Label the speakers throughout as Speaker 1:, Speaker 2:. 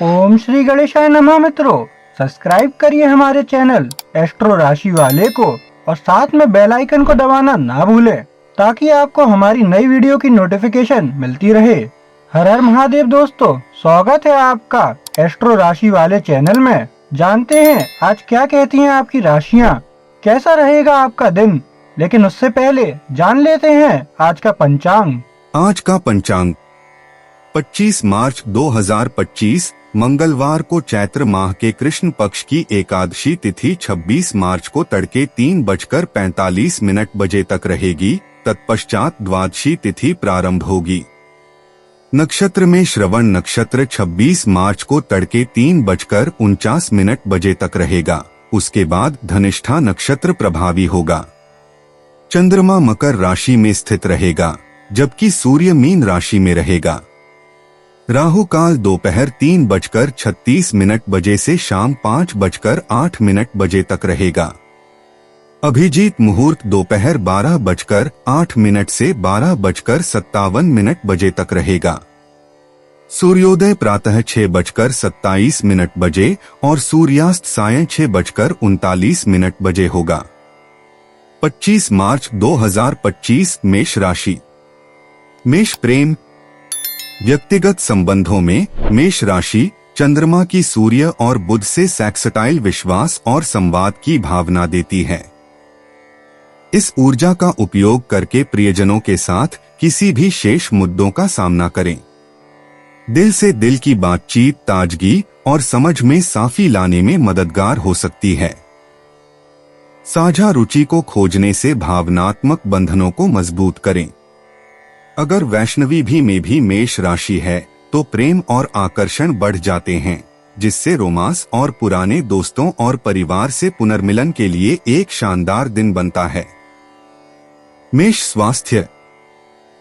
Speaker 1: ओम श्री गणेशाय नमः। मित्रों, सब्सक्राइब करिए हमारे चैनल एस्ट्रो राशि वाले को और साथ में बेल आइकन को दबाना ना भूलें ताकि आपको हमारी नई वीडियो की नोटिफिकेशन मिलती रहे। हर हर महादेव दोस्तों, स्वागत है आपका एस्ट्रो राशि वाले चैनल में। जानते हैं आज क्या कहती हैं आपकी राशियां, कैसा रहेगा आपका दिन। लेकिन उससे पहले जान लेते हैं आज का पंचांग।
Speaker 2: आज का पंचांग 25 मार्च 2025 मंगलवार को चैत्र माह के कृष्ण पक्ष की एकादशी तिथि 26 मार्च को तड़के 3:45 बजे तक रहेगी। तत्पश्चात द्वादशी तिथि प्रारंभ होगी। नक्षत्र में श्रवण नक्षत्र 26 मार्च को तड़के 3:49 बजे तक रहेगा। उसके बाद धनिष्ठा नक्षत्र प्रभावी होगा। चंद्रमा मकर राशि में स्थित रहेगा जबकि सूर्य मीन राशि में रहेगा। राहु काल दोपहर 3:36 बजे से शाम 5:08 बजे तक रहेगा। अभिजीत मुहूर्त दोपहर 12:08 से 12:57 बजे तक रहेगा। सूर्योदय प्रातः 6:27 बजे और सूर्यास्त सायं 6:39 बजे होगा। 25 मार्च 2025 मेष राशि। मेष प्रेम व्यक्तिगत संबंधों में मेष राशि चंद्रमा की सूर्य और बुध से सेक्सटाइल विश्वास और संवाद की भावना देती है। इस ऊर्जा का उपयोग करके प्रियजनों के साथ किसी भी शेष मुद्दों का सामना करें। दिल से दिल की बातचीत ताजगी और समझ में साफी लाने में मददगार हो सकती है। साझा रुचि को खोजने से भावनात्मक बंधनों को मजबूत करें। अगर वैष्णवी भी में भी मेष राशि है तो प्रेम और आकर्षण बढ़ जाते हैं, जिससे रोमांस और पुराने दोस्तों और परिवार से पुनर्मिलन के लिए एक शानदार दिन बनता है। मेष स्वास्थ्य।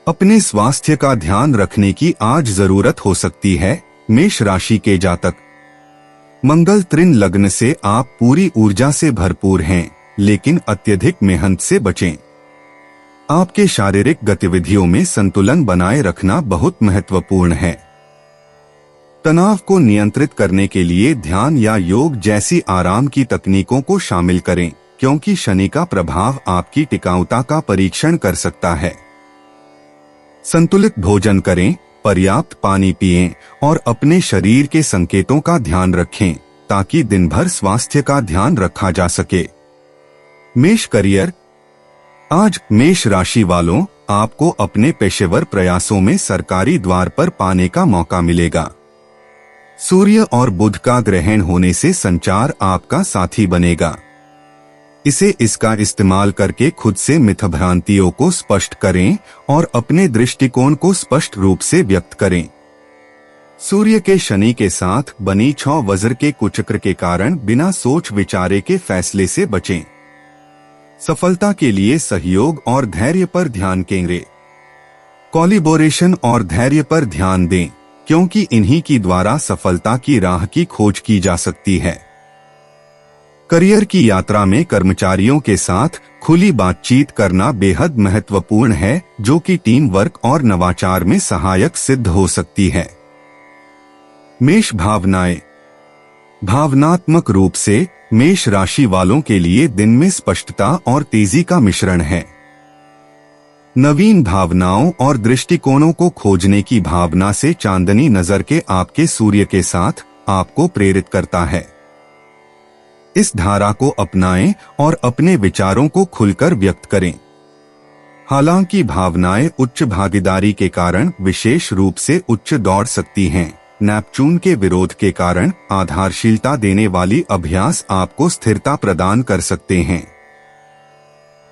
Speaker 2: अपने स्वास्थ्य का ध्यान रखने की आज जरूरत हो सकती है। मेष राशि के जातक। मंगल तृण लग्न से आप पूरी ऊर्जा से भरपूर हैं, लेकिन अत्यधिक मेहनत से बचें। आपके शारीरिक गतिविधियों में संतुलन बनाए रखना बहुत महत्वपूर्ण है। तनाव को नियंत्रित करने के लिए ध्यान या योग जैसी आराम की तकनीकों को शामिल करें, क्योंकि शनि का प्रभाव आपकी टिकाऊता का परीक्षण कर सकता है। संतुलित भोजन करें, पर्याप्त पानी पिएं और अपने शरीर के संकेतों का ध्यान रखें ताकि दिन भर स्वास्थ्य का ध्यान रखा जा सके। मेष करियर। आज मेष राशि वालों, आपको अपने पेशेवर प्रयासों में सरकारी द्वार पर पाने का मौका मिलेगा। सूर्य और बुध का ग्रहण होने से संचार आपका साथी बनेगा। इसका इस्तेमाल करके खुद से मिथभ्रांतियों को स्पष्ट करें और अपने दृष्टिकोण को स्पष्ट रूप से व्यक्त करें। सूर्य के शनि के साथ बनी 6 वज्र के कुचक्र के कारण बिना सोच विचारे के फैसले से बचें। सफलता के लिए सहयोग और धैर्य पर ध्यान केंद्रित। कोलैबोरेशन और धैर्य पर ध्यान दें, क्योंकि इन्हीं की द्वारा सफलता की राह की खोज की जा सकती है। करियर की यात्रा में कर्मचारियों के साथ खुली बातचीत करना बेहद महत्वपूर्ण है, जो कि टीम वर्क और नवाचार में सहायक सिद्ध हो सकती है। मेष भावनाएं। भावनात्मक रूप से मेष राशि वालों के लिए दिन में स्पष्टता और तेजी का मिश्रण है। नवीन भावनाओं और दृष्टिकोणों को खोजने की भावना से चांदनी नजर के आपके सूर्य के साथ आपको प्रेरित करता है। इस धारा को अपनाएं और अपने विचारों को खुलकर व्यक्त करें। हालांकि भावनाएं उच्च भागीदारी के कारण विशेष रूप से उच्च दौड़ सकती हैं। नेपच्यून के विरोध के कारण आधारशीलता देने वाली अभ्यास आपको स्थिरता प्रदान कर सकते हैं।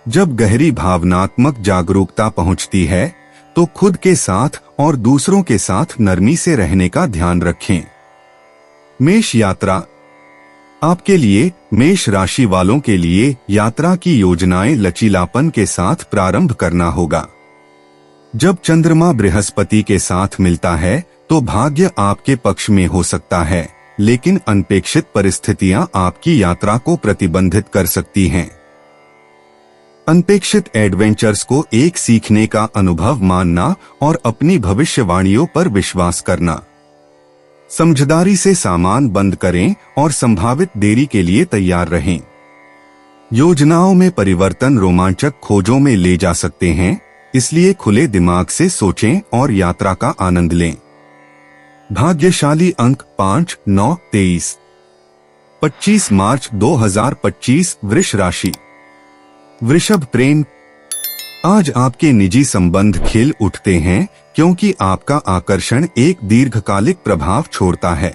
Speaker 2: जब गहरी भावनात्मक जागरूकता पहुंचती है तो खुद के साथ और दूसरों के साथ नरमी से रहने का ध्यान रखें। मेष यात्रा। आपके लिए मेष राशि वालों के लिए यात्रा की योजनाएं लचीलापन के साथ प्रारंभ करना होगा। जब चंद्रमा बृहस्पति के साथ मिलता है तो भाग्य आपके पक्ष में हो सकता है, लेकिन अनपेक्षित परिस्थितियां आपकी यात्रा को प्रतिबंधित कर सकती हैं। अनपेक्षित एडवेंचर्स को एक सीखने का अनुभव मानना और अपनी भविष्यवाणियों पर विश्वास करना। समझदारी से सामान बंद करें और संभावित देरी के लिए तैयार रहें। योजनाओं में परिवर्तन रोमांचक खोजों में ले जा सकते हैं, इसलिए खुले दिमाग से सोचें और यात्रा का आनंद लें। भाग्यशाली अंक 5, 9, 23। 25 मार्च 2025 वृष राशि। वृषभ प्रेम। आज आपके निजी संबंध खिल उठते हैं क्योंकि आपका आकर्षण एक दीर्घकालिक प्रभाव छोड़ता है।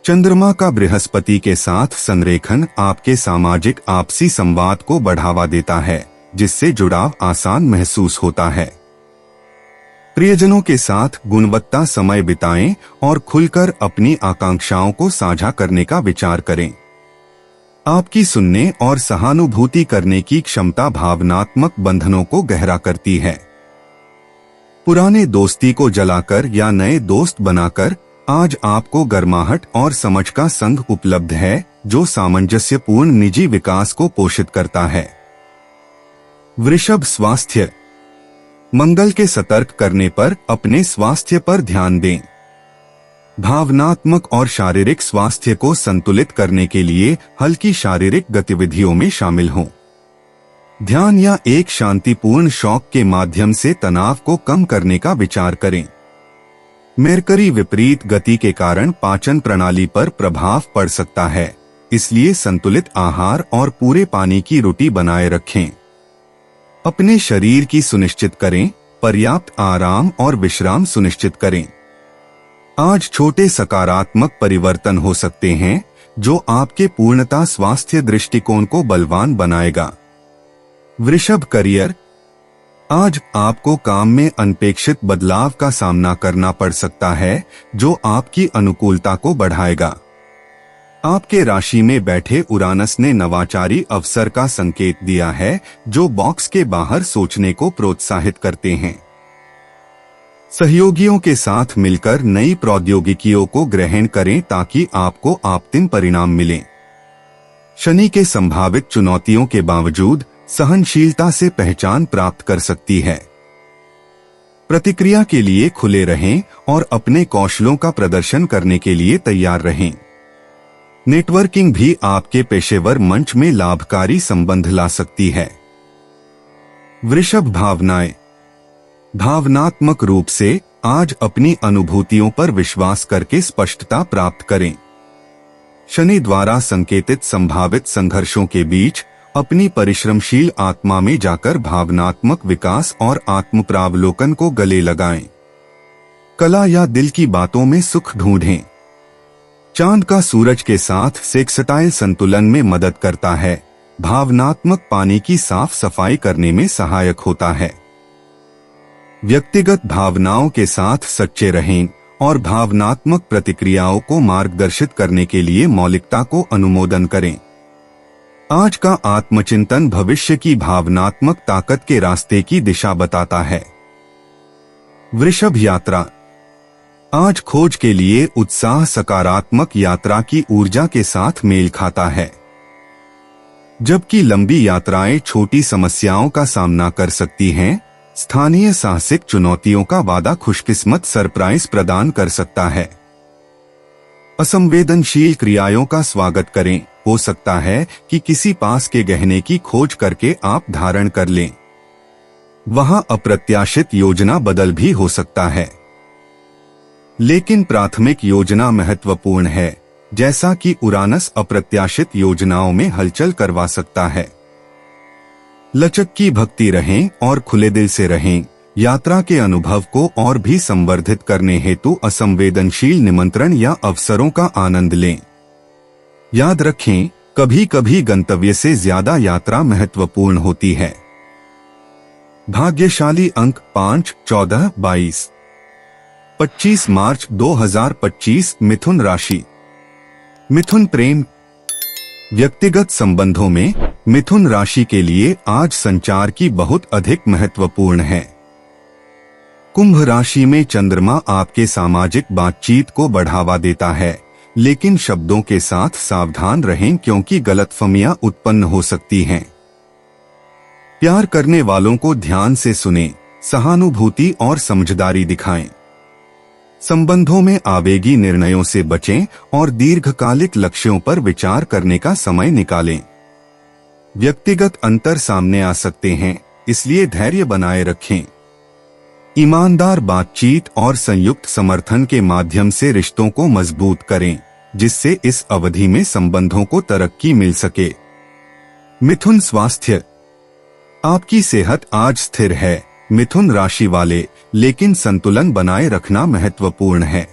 Speaker 2: चंद्रमा का बृहस्पति के साथ संरेखन आपके सामाजिक आपसी संवाद को बढ़ावा देता है, जिससे जुड़ाव आसान महसूस होता है। प्रियजनों के साथ गुणवत्ता समय बिताएं और खुलकर अपनी आकांक्षाओं को साझा करने का विचार करें। आपकी सुनने और सहानुभूति करने की क्षमता भावनात्मक बंधनों को गहरा करती है। पुराने दोस्ती को जलाकर या नए दोस्त बनाकर आज आपको गर्माहट और समझ का संग उपलब्ध है, जो सामंजस्यपूर्ण निजी विकास को पोषित करता है। वृषभ स्वास्थ्य। मंगल के सतर्क करने पर अपने स्वास्थ्य पर ध्यान दें। भावनात्मक और शारीरिक स्वास्थ्य को संतुलित करने के लिए हल्की शारीरिक गतिविधियों में शामिल हों। ध्यान या एक शांतिपूर्ण शौक के माध्यम से तनाव को कम करने का विचार करें। मरकरी विपरीत गति के कारण पाचन प्रणाली पर प्रभाव पड़ सकता है, इसलिए संतुलित आहार और पूरे पानी की रोटी बनाए रखें। अपने शरीर की सुनिश्चित करें, पर्याप्त आराम और विश्राम सुनिश्चित करें। आज छोटे सकारात्मक परिवर्तन हो सकते हैं, जो आपके पूर्णता स्वास्थ्य दृष्टिकोण को बलवान बनाएगा। वृषभ करियर। आज आपको काम में अनपेक्षित बदलाव का सामना करना पड़ सकता है, जो आपकी अनुकूलता को बढ़ाएगा। आपके राशि में बैठे उरानस ने नवाचारी अवसर का संकेत दिया है, जो बॉक्स के बाहर सोचने को प्रोत्साहित करते हैं। सहयोगियों के साथ मिलकर नई प्रौद्योगिकियों को ग्रहण करें ताकि आपको ऑप्टिमम परिणाम मिलें। शनि के संभावित चुनौतियों के बावजूद सहनशीलता से पहचान प्राप्त कर सकती है। प्रतिक्रिया के लिए खुले रहें और अपने कौशलों का प्रदर्शन करने के लिए तैयार रहें। नेटवर्किंग भी आपके पेशेवर मंच में लाभकारी संबंध ला सकती है। वृषभ भावनाएं। भावनात्मक रूप से आज अपनी अनुभूतियों पर विश्वास करके स्पष्टता प्राप्त करें। शनि द्वारा संकेतित संभावित संघर्षों के बीच अपनी परिश्रमशील आत्मा में जाकर भावनात्मक विकास और आत्मप्रावलोकन को गले लगाएं। कला या दिल की बातों में सुख ढूंढें। चांद का सूरज के साथ सेक्सटाइल संतुलन में मदद करता है, भावनात्मक पानी की साफ सफाई करने में सहायक होता है। व्यक्तिगत भावनाओं के साथ सच्चे रहें और भावनात्मक प्रतिक्रियाओं को मार्गदर्शित करने के लिए मौलिकता को अनुमोदन करें। आज का आत्मचिंतन भविष्य की भावनात्मक ताकत के रास्ते की दिशा बताता है। वृषभ यात्रा। आज खोज के लिए उत्साह सकारात्मक यात्रा की ऊर्जा के साथ मेल खाता है। जबकि लंबी यात्राएं छोटी समस्याओं का सामना कर सकती हैं, स्थानीय साहसिक चुनौतियों का वादा खुशकिस्मत सरप्राइज प्रदान कर सकता है। असंवेदनशील क्रियाओं का स्वागत करें। हो सकता है कि किसी पास के गहने की खोज करके आप धारण कर लें। वहां अप्रत्याशित योजना बदल भी हो सकता है, लेकिन प्राथमिक योजना महत्वपूर्ण है, जैसा कि उरानस अप्रत्याशित योजनाओं में हलचल करवा सकता है। लचक की भक्ति रहें और खुले दिल से रहें। यात्रा के अनुभव को और भी संवर्धित करने हेतु असंवेदनशील निमंत्रण या अवसरों का आनंद लें। याद रखें, कभी कभी गंतव्य से ज्यादा यात्रा महत्वपूर्ण होती है। भाग्यशाली अंक 5, 14, 22। 25 मार्च 2025 मिथुन राशि। मिथुन प्रेम। व्यक्तिगत संबंधों में मिथुन राशि के लिए आज संचार की बहुत अधिक महत्वपूर्ण है। कुंभ राशि में चंद्रमा आपके सामाजिक बातचीत को बढ़ावा देता है, लेकिन शब्दों के साथ सावधान रहें क्योंकि गलतफहमियां उत्पन्न हो सकती हैं। प्यार करने वालों को ध्यान से सुनें, सहानुभूति और समझदारी दिखाएं। संबंधों में आवेगी निर्णयों से बचें और दीर्घकालिक लक्ष्यों पर विचार करने का समय निकालें। व्यक्तिगत अंतर सामने आ सकते हैं, इसलिए धैर्य बनाए रखें। ईमानदार बातचीत और संयुक्त समर्थन के माध्यम से रिश्तों को मजबूत करें, जिससे इस अवधि में संबंधों को तरक्की मिल सके। मिथुन स्वास्थ्य। आपकी सेहत आज स्थिर है मिथुन राशि वाले, लेकिन संतुलन बनाए रखना महत्वपूर्ण है।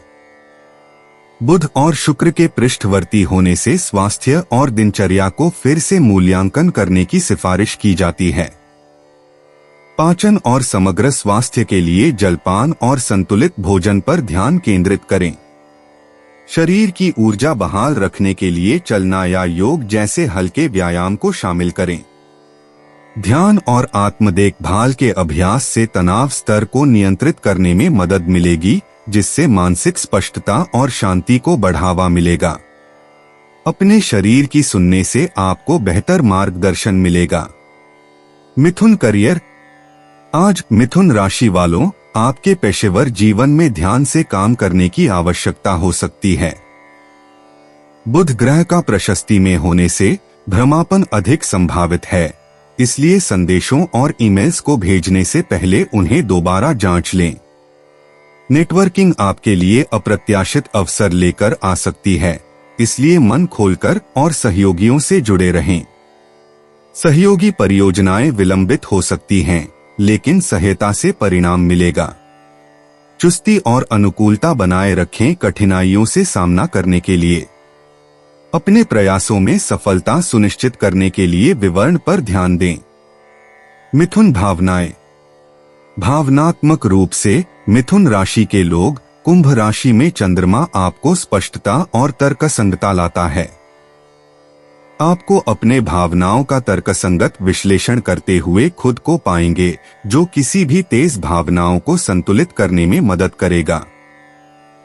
Speaker 2: बुध और शुक्र के पृष्ठवर्ती होने से स्वास्थ्य और दिनचर्या को फिर से मूल्यांकन करने की सिफारिश की जाती है। पाचन और समग्र स्वास्थ्य के लिए जलपान और संतुलित भोजन पर ध्यान केंद्रित करें। शरीर की ऊर्जा बहाल रखने के लिए चलना या योग जैसे हल्के व्यायाम को शामिल करें। ध्यान और आत्म देखभाल के अभ्यास से तनाव स्तर को नियंत्रित करने में मदद मिलेगी, जिससे मानसिक स्पष्टता और शांति को बढ़ावा मिलेगा। अपने शरीर की सुनने से आपको बेहतर मार्गदर्शन मिलेगा। मिथुन करियर। आज मिथुन राशि वालों, आपके पेशेवर जीवन में ध्यान से काम करने की आवश्यकता हो सकती है। बुध ग्रह का प्रशस्ति में होने से भ्रमापन अधिक संभावित है, इसलिए संदेशों और ईमेल्स को भेजने से पहले उन्हें दोबारा जांच लें। नेटवर्किंग आपके लिए अप्रत्याशित अवसर लेकर आ सकती है, इसलिए मन खोलकर और सहयोगियों से जुड़े रहें। सहयोगी परियोजनाएं विलंबित हो सकती हैं, लेकिन सहायता से परिणाम मिलेगा। चुस्ती और अनुकूलता बनाए रखें कठिनाइयों से सामना करने के लिए। अपने प्रयासों में सफलता सुनिश्चित करने के लिए विवरण पर ध्यान दें। मिथुन भावनाएं। भावनात्मक रूप से मिथुन राशि के लोग, कुंभ राशि में चंद्रमा आपको स्पष्टता और तर्कसंगता लाता है। आपको अपने भावनाओं का तर्कसंगत विश्लेषण करते हुए खुद को पाएंगे, जो किसी भी तेज भावनाओं को संतुलित करने में मदद करेगा।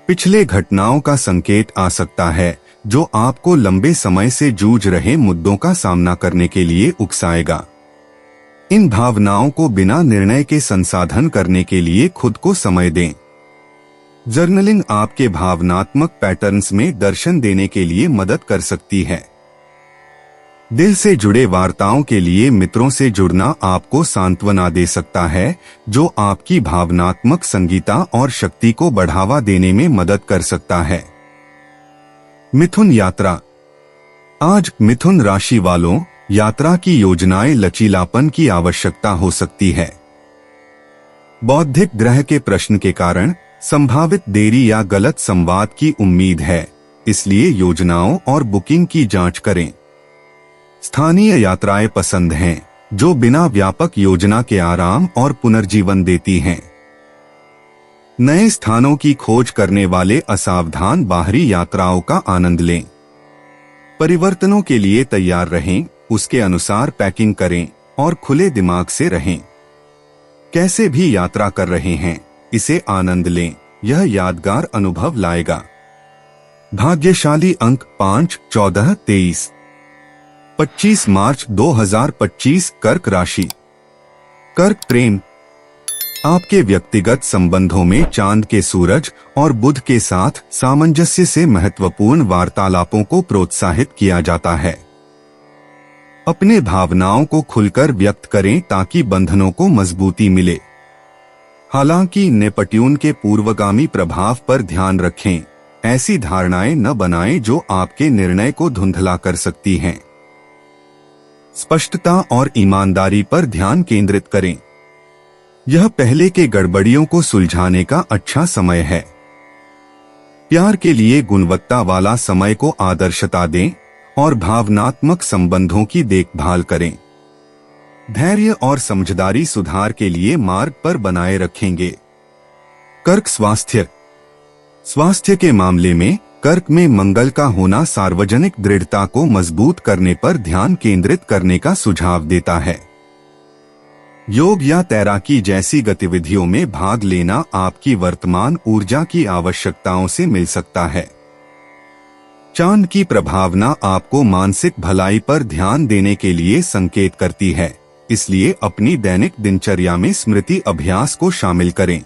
Speaker 2: पिछले घटनाओं का संकेत आ सकता है, जो आपको लंबे समय से जूझ रहे मुद्दों का सामना करने के लिए उकसाएगा। इन भावनाओं को बिना निर्णय के संसाधन करने के लिए खुद को समय दें। जर्नलिंग आपके भावनात्मक पैटर्न्स में दर्शन देने के लिए मदद कर सकती है। दिल से जुड़े वार्ताओं के लिए मित्रों से जुड़ना आपको सांत्वना दे सकता है, जो आपकी भावनात्मक संगीता और शक्ति को बढ़ावा देने में मदद कर सकता है। मिथुन यात्रा। आज मिथुन राशि वालों, यात्रा की योजनाएं लचीलापन की आवश्यकता हो सकती है। बौद्धिक ग्रह के प्रश्न के कारण संभावित देरी या गलत संवाद की उम्मीद है, इसलिए योजनाओं और बुकिंग की जांच करें। स्थानीय यात्राएं पसंद हैं, जो बिना व्यापक योजना के आराम और पुनर्जीवन देती हैं। नए स्थानों की खोज करने वाले असावधान बाहरी यात्राओं का आनंद लें। परिवर्तनों के लिए तैयार रहें, उसके अनुसार पैकिंग करें और खुले दिमाग से रहें। कैसे भी यात्रा कर रहे हैं, इसे आनंद लें, यह यादगार अनुभव लाएगा। भाग्यशाली अंक 5, 14, 23। 25 मार्च 2025 कर्क राशि। कर्क प्रेम। आपके व्यक्तिगत संबंधों में चांद के सूरज और बुध के साथ सामंजस्य से महत्वपूर्ण वार्तालापों को प्रोत्साहित किया जाता है। अपने भावनाओं को खुलकर व्यक्त करें ताकि बंधनों को मजबूती मिले। हालांकि नेपट्यून के पूर्वगामी प्रभाव पर ध्यान रखें, ऐसी धारणाएं न बनाएं जो आपके निर्णय को धुंधला कर सकती हैं। स्पष्टता और ईमानदारी पर ध्यान केंद्रित करें। यह पहले के गड़बड़ियों को सुलझाने का अच्छा समय है। प्यार के लिए गुणवत्ता वाला समय को आदर्शता दें और भावनात्मक संबंधों की देखभाल करें। धैर्य और समझदारी सुधार के लिए मार्ग पर बनाए रखेंगे। कर्क स्वास्थ्य। स्वास्थ्य के मामले में कर्क में मंगल का होना सार्वजनिक दृढ़ता को मजबूत करने पर ध्यान केंद्रित करने का सुझाव देता है। योग या तैराकी जैसी गतिविधियों में भाग लेना आपकी वर्तमान ऊर्जा की आवश्यकताओं से मिल सकता है। चांद की प्रभावना आपको मानसिक भलाई पर ध्यान देने के लिए संकेत करती है, इसलिए अपनी दैनिक दिनचर्या में स्मृति अभ्यास को शामिल करें।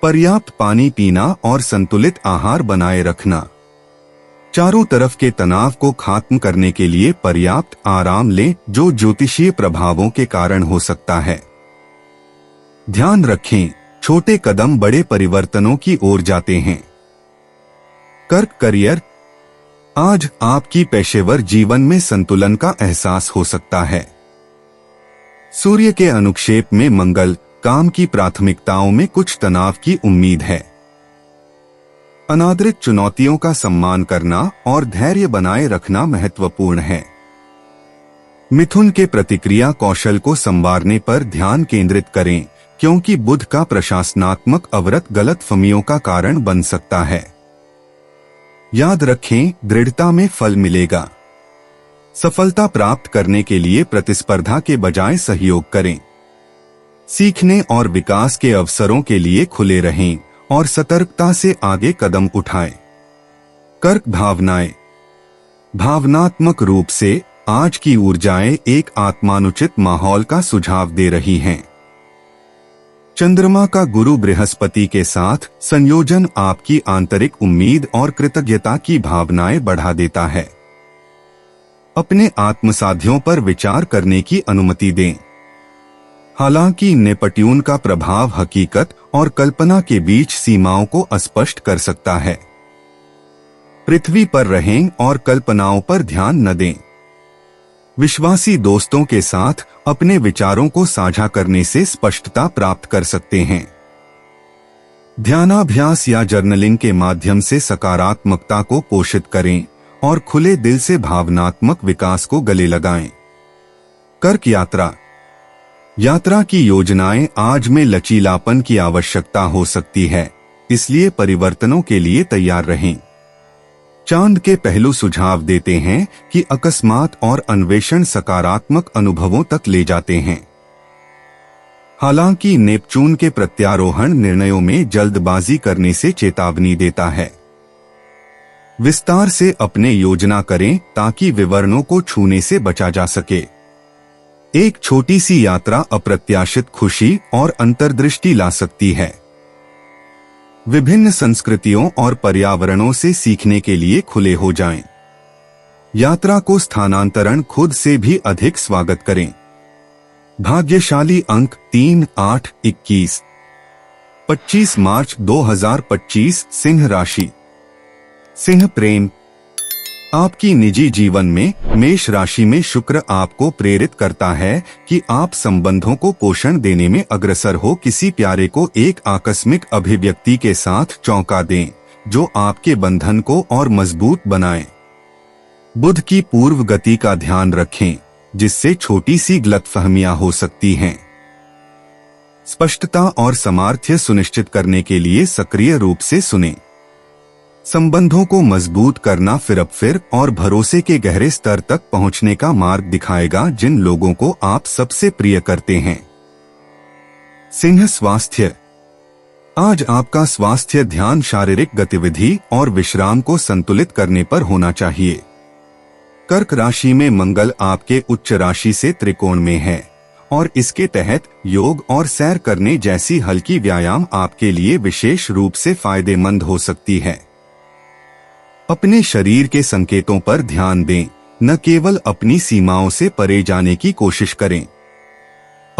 Speaker 2: पर्याप्त पानी पीना और संतुलित आहार बनाए रखना। चारों तरफ के तनाव को खत्म करने के लिए पर्याप्त आराम लें, जो ज्योतिषीय प्रभावों के कारण हो सकता है। ध्यान रखें, छोटे कदम बड़े परिवर्तनों की ओर जाते हैं। कर्क करियर। आज आपकी पेशेवर जीवन में संतुलन का एहसास हो सकता है। सूर्य के अनुक्षेप में मंगल, काम की प्राथमिकताओं में कुछ तनाव की उम्मीद है। अनादृत चुनौतियों का सम्मान करना और धैर्य बनाए रखना महत्वपूर्ण है। मिथुन के प्रतिक्रिया कौशल को संवारने पर ध्यान केंद्रित करें, क्योंकि बुध का प्रशासनात्मक अवरत गलतफहमियों का कारण बन सकता है। याद रखें, दृढ़ता में फल मिलेगा। सफलता प्राप्त करने के लिए प्रतिस्पर्धा के बजाय सहयोग करें। सीखने और विकास के अवसरों के लिए खुले रहें और सतर्कता से आगे कदम उठाएं। कर्क भावनाएं। भावनात्मक रूप से आज की ऊर्जाएं एक आत्मानुचित माहौल का सुझाव दे रही हैं। चंद्रमा का गुरु बृहस्पति के साथ संयोजन आपकी आंतरिक उम्मीद और कृतज्ञता की भावनाएं बढ़ा देता है। अपने आत्मसाध्यों पर विचार करने की अनुमति दें। हालांकि नेपट्यून का प्रभाव हकीकत और कल्पना के बीच सीमाओं को अस्पष्ट कर सकता है। पृथ्वी पर रहें और कल्पनाओं पर ध्यान न दें। विश्वासी दोस्तों के साथ अपने विचारों को साझा करने से स्पष्टता प्राप्त कर सकते हैं। ध्यानाभ्यास या जर्नलिंग के माध्यम से सकारात्मकता को पोषित करें और खुले दिल से भावनात्मक विकास को गले लगाएं। कर्क यात्रा। यात्रा की योजनाएं आज में लचीलापन की आवश्यकता हो सकती है, इसलिए परिवर्तनों के लिए तैयार रहें। चांद के पहलू सुझाव देते हैं कि अकस्मात और अन्वेषण सकारात्मक अनुभवों तक ले जाते हैं। हालांकि नेपच्यून के प्रत्यारोहण निर्णयों में जल्दबाजी करने से चेतावनी देता है। विस्तार से अपने योजना करें ताकि विवरणों को छूने से बचा जा सके। एक छोटी सी यात्रा अप्रत्याशित खुशी और अंतर्दृष्टि ला सकती है। विभिन्न संस्कृतियों और पर्यावरणों से सीखने के लिए खुले हो जाएं। यात्रा को स्थानांतरण खुद से भी अधिक स्वागत करें। भाग्यशाली अंक 3, 8, 21। 25 मार्च 2025 सिंह राशि। सिंह प्रेम। आपकी निजी जीवन में मेष राशि में शुक्र आपको प्रेरित करता है कि आप संबंधों को पोषण देने में अग्रसर हो। किसी प्यारे को एक आकस्मिक अभिव्यक्ति के साथ चौंका दें, जो आपके बंधन को और मजबूत बनाए। बुध की पूर्व गति का ध्यान रखें, जिससे छोटी सी गलतफहमियां हो सकती हैं। स्पष्टता और सामर्थ्य सुनिश्चित करने के लिए सक्रिय रूप से सुनें। संबंधों को मजबूत करना फिर और भरोसे के गहरे स्तर तक पहुंचने का मार्ग दिखाएगा, जिन लोगों को आप सबसे प्रिय करते हैं। सिंह स्वास्थ्य। आज आपका स्वास्थ्य ध्यान शारीरिक गतिविधि और विश्राम को संतुलित करने पर होना चाहिए। कर्क राशि में मंगल आपके उच्च राशि से त्रिकोण में है और इसके तहत योग और सैर करने जैसी हल्की व्यायाम आपके लिए विशेष रूप से फायदेमंद हो सकती है। अपने शरीर के संकेतों पर ध्यान दें, न केवल अपनी सीमाओं से परे जाने की कोशिश करें।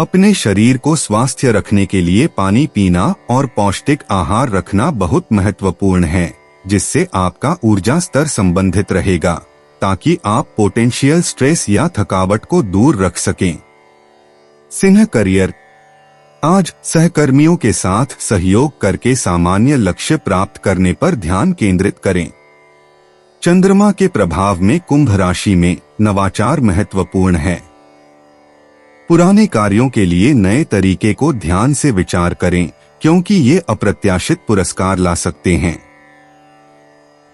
Speaker 2: अपने शरीर को स्वस्थ रखने के लिए पानी पीना और पौष्टिक आहार रखना बहुत महत्वपूर्ण है, जिससे आपका ऊर्जा स्तर संबंधित रहेगा, ताकि आप पोटेंशियल स्ट्रेस या थकावट को दूर रख सकें। सिंह करियर। आज सहकर्मियों के साथ सहयोग करके सामान्य लक्ष्य प्राप्त करने पर ध्यान केंद्रित करें। चंद्रमा के प्रभाव में कुंभ राशि में नवाचार महत्वपूर्ण है। पुराने कार्यों के लिए नए तरीके को ध्यान से विचार करें, क्योंकि ये अप्रत्याशित पुरस्कार ला सकते हैं।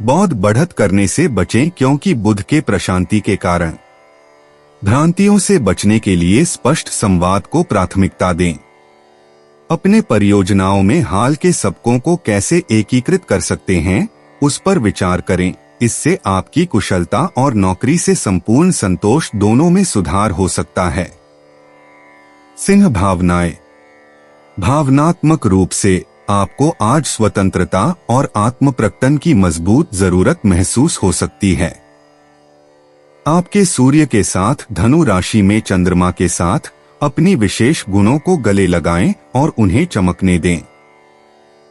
Speaker 2: बौद्ध बढ़त करने से बचें, क्योंकि बुध के प्रशांति के कारण। भ्रांतियों से बचने के लिए स्पष्ट संवाद को प्राथमिकता दें। अपने परियोजनाओं में हाल के सबकों को कैसे एकीकृत कर सकते हैं, उस पर विचार करें। इससे आपकी कुशलता और नौकरी से संपूर्ण संतोष दोनों में सुधार हो सकता है। सिंह भावनाएं। भावनात्मक रूप से आपको आज स्वतंत्रता और आत्मप्रकटन की मजबूत जरूरत महसूस हो सकती है। आपके सूर्य के साथ धनु राशि में चंद्रमा के साथ अपनी विशेष गुणों को गले लगाएं और उन्हें चमकने दें।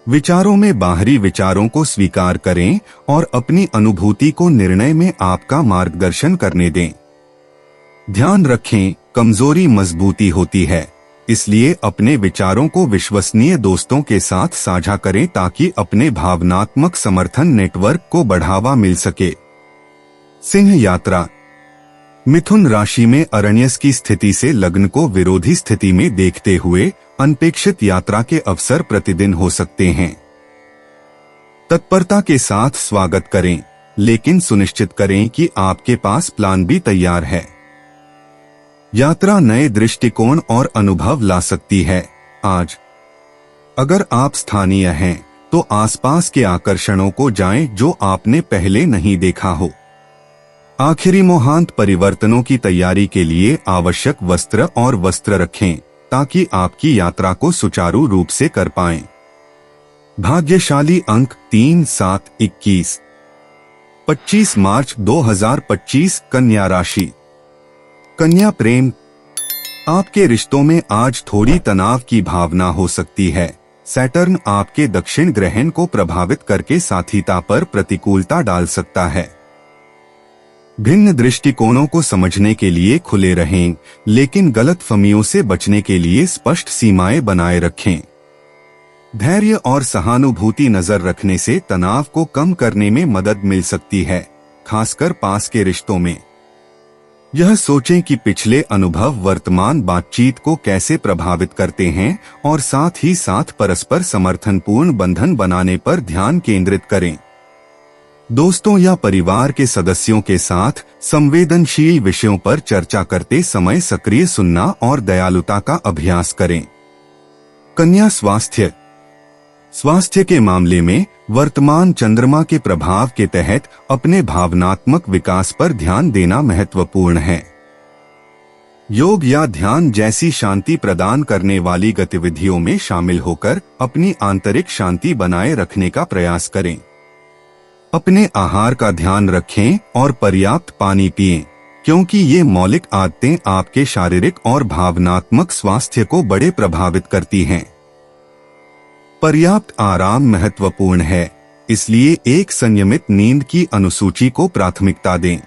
Speaker 2: विचारों में बाहरी विचारों को स्वीकार करें और अपनी अनुभूति को निर्णय में आपका मार्गदर्शन करने दें। ध्यान रखें, कमजोरी मजबूती होती है, इसलिए अपने विचारों को विश्वसनीय दोस्तों के साथ साझा करें ताकि अपने भावनात्मक समर्थन नेटवर्क को बढ़ावा मिल सके। सिंह यात्रा। मिथुन राशि में अरण्यस की स्थिति से लग्न को विरोधी स्थिति में देखते हुए अनपेक्षित यात्रा के अवसर प्रतिदिन हो सकते हैं। तत्परता के साथ स्वागत करें, लेकिन सुनिश्चित करें कि आपके पास प्लान भी तैयार है। यात्रा नए दृष्टिकोण और अनुभव ला सकती है। आज अगर आप स्थानीय हैं तो आसपास के आकर्षणों को जाएं जो आपने पहले नहीं देखा हो। आखिरी मोहांत परिवर्तनों की तैयारी के लिए आवश्यक वस्त्र और वस्त्र रखें ताकि आपकी यात्रा को सुचारू रूप से कर पाएं। भाग्यशाली अंक 3, 7, 21। 25 मार्च 2025 कन्या राशि। कन्या प्रेम। आपके रिश्तों में आज थोड़ी तनाव की भावना हो सकती है। सैटर्न आपके दक्षिण ग्रहण को प्रभावित करके साथीता पर प्रतिकूलता डाल सकता है। भिन्न दृष्टिकोणों को समझने के लिए खुले रहें, लेकिन गलतफहमियों से बचने के लिए स्पष्ट सीमाएं बनाए रखें। धैर्य और सहानुभूति नजर रखने से तनाव को कम करने में मदद मिल सकती है, खासकर पास के रिश्तों में। यह सोचें कि पिछले अनुभव वर्तमान बातचीत को कैसे प्रभावित करते हैं और साथ ही साथ परस्पर समर्थनपूर्ण बंधन बनाने पर ध्यान केंद्रित करें। दोस्तों या परिवार के सदस्यों के साथ संवेदनशील विषयों पर चर्चा करते समय सक्रिय सुनना और दयालुता का अभ्यास करें। कन्या स्वास्थ्य। स्वास्थ्य के मामले में वर्तमान चंद्रमा के प्रभाव के तहत अपने भावनात्मक विकास पर ध्यान देना महत्वपूर्ण है। योग या ध्यान जैसी शांति प्रदान करने वाली गतिविधियों में शामिल होकर अपनी आंतरिक शांति बनाए रखने का प्रयास करें। अपने आहार का ध्यान रखें और पर्याप्त पानी पिएं, क्योंकि ये मौलिक आदतें आपके शारीरिक और भावनात्मक स्वास्थ्य को बड़े प्रभावित करती हैं। पर्याप्त आराम महत्वपूर्ण है, इसलिए एक संयमित नींद की अनुसूची को प्राथमिकता दें।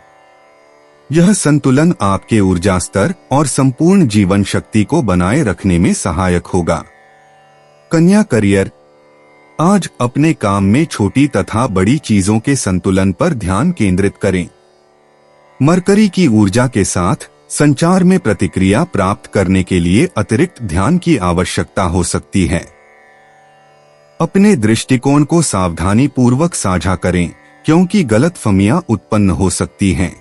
Speaker 2: यह संतुलन आपके ऊर्जा स्तर और संपूर्ण जीवन शक्ति को बनाए रखने में सहायक होगा। कन्या करियर। आज अपने काम में छोटी तथा बड़ी चीजों के संतुलन पर ध्यान केंद्रित करें। मरकरी की ऊर्जा के साथ संचार में प्रतिक्रिया प्राप्त करने के लिए अतिरिक्त ध्यान की आवश्यकता हो सकती है। अपने दृष्टिकोण को सावधानी पूर्वक साझा करें, क्योंकि गलतफहमियां उत्पन्न हो सकती हैं।